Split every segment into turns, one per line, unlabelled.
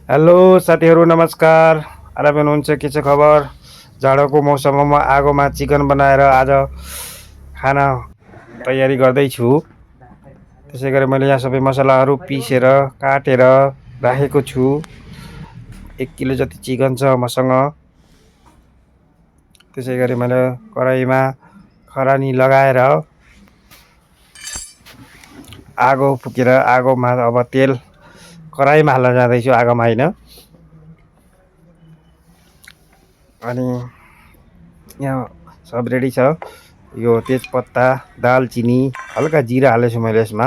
Hello साथीहरू नमस्कार। आराम हुनुहुन्छ? के छ खबर? जाडोको मौसममा आगोमा चिकन बनाएर आज खाना तयारी गर्दैछु। त्यसै गरी मैले यहाँ सबै मसलाहरू पिसेर काटेर राखेको छु। 1 किलो जति चिकन छ मसँग। त्यसै गरी मैले कराईमा खरानी लगाएर आगो फुकेर आगोमा अब तेल कराईमा हाल्न जाँदैछु, आगोमा होइन। अनि यहाँ सब रेडी छ। यो तेजपत्ता, दालचिनी, हल्का जिरा हालेछु मैले यसमा।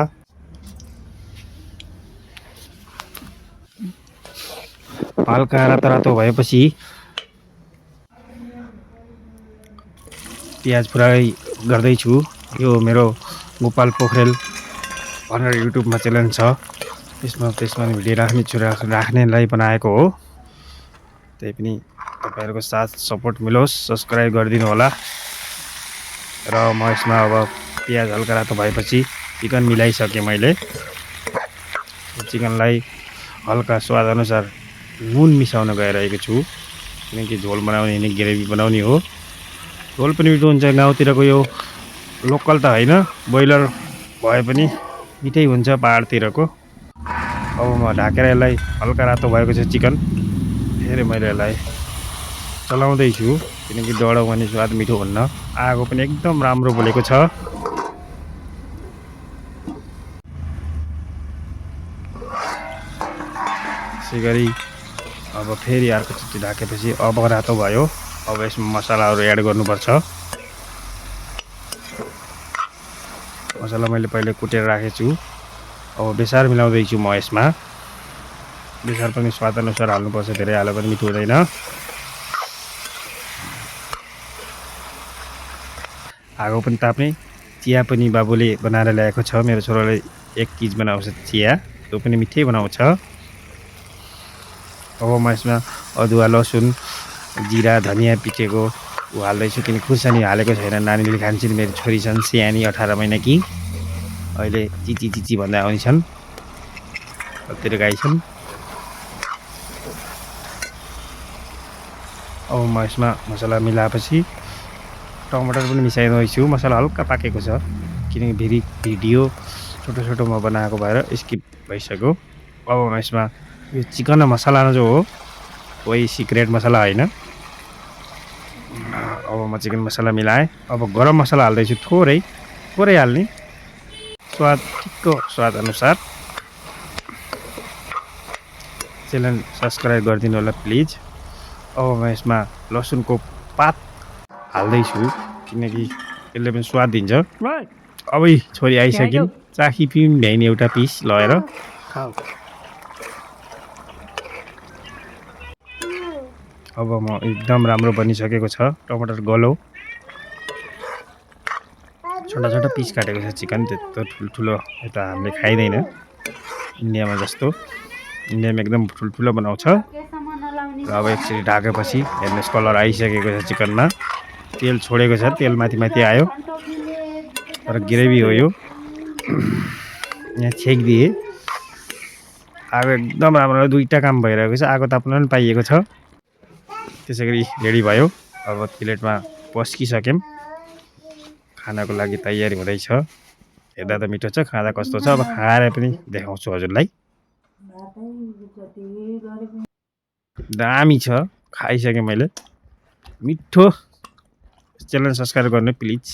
हल्का रातो भएपछि प्याज फ्राई गर्दैछु। यो मेरो गोपाल पोखरेल भनेर युट्युबमा च्यानल छ, त्यसमा भिडियो राख्नेलाई बनाएको हो। त्यही पनि तपाईँहरूको साथ सपोर्ट मिलोस्, सब्सक्राइब गरिदिनु होला। र म यसमा अब प्याज हल्का रातो भएपछि चिकन मिलाइसकेँ मैले। चिकनलाई हल्का स्वादअनुसार नुन मिसाउन गइरहेको छु, किनकि झोल बनाउने होइन, ग्रेभी बनाउने हो। झोल पनि मिठो हुन्छ। गाउँतिरको यो लोकल त होइन, ब्रोइलर भए पनि मिठै हुन्छ पहाडतिरको। अब म ढाकेर यसलाई हल्का रातो भएको छ चिकन, फेरि मैले यसलाई चलाउँदैछु, किनकि डढो भने स्वाद मिठो हुन्न। आगो पनि एकदम राम्रो बलेको छ। त्यसै गरी अब फेरि अर्कोचोटि ढाकेपछि अब रातो भयो। अब यसमा मसलाहरू एड गर्नुपर्छ। मसला मैले पहिले कुटेर राखेको छु। अब बेसार मिलाउँदैछु म यसमा। बेसार पनि स्वादअनुसार हाल्नुपर्छ, धेरै हाल्यो भने मिठो हुँदैन। आगो पनि ताप्ने। चिया पनि बाबुले बनाएर ल्याएको छ। मेरो छोराले 1 केजी बनाउँछ चिया, त्यो पनि मिठै बनाउँछ। अब म यसमा अदुवा, लसुन, जिरा, धनियाँ पिसेको हाल्दैछु, किन खुर्सानी हालेको छैन। नानीले खान्छन्, मेरो छोरी छन् सानी 18 महिनाकी, अहिले चिची भन्दा आउने छन्, कतिर गाई छन्। अब म यसमा मसला मिलाएपछि टमाटर पनि मिसाइरहेछु। मसला हल्का पाकेको छ, किनकि फेरि भिडियो छोटोमा बनाएको भएर स्किप भइसक्यो। अब म यसमा यो चिकन मसला जो हो, कोही सिक्रेट मसला होइन। अब म चिकन मसला मिलाएँ। अब गरम मसला हाल्दैछु, थोरै हाल्ने, ठिक्क स्वाद अनुसार। च्यानल सब्सक्राइब गरिदिनु होला प्लिज। अब म यसमा लसुनको पात हाल्दैछु, किनकि त्यसले पनि स्वाद दिन्छ। अब छोरी आइसकिन्, चाखी पिउँ भ्याइन एउटा पिस लगेर। अब म एकदम राम्रो बनिसकेको छ। टमाटर गलो, छोटा पिस काटेको छ चिकन, त्यत्रो ठुल्ठुलो यता हामीले खाइँदैन इन्डियामा जस्तो। इन्डियामा एकदम ठुल्ठुलो बनाउँछ। र अब एकचोटि ढाकेपछि हेर्नुहोस्, कलर आइसकेको छ चिकनमा। तेल छोडेको छ, तेल माथि आयो। र ग्रेभी हो यो। यहाँ छेकिदिए। आगो एकदम राम्रो, दुईवटा काम भइरहेको छ। आगो ताप्न पनि पाइएको छ। त्यसै गरी रेडी भयो। अब प्लेटमा पस्किसक्यौँ। खानाको लागि तयारी हुँदैछ। हेर्दा त मिठो छ, खाँदा कस्तो छ अब खाएर पनि देखाउँछु हजुरलाई। दामी छ, खाइसकेँ मैले, मिठो। च्यानल सब्सक्राइब गर्नु प्लिज।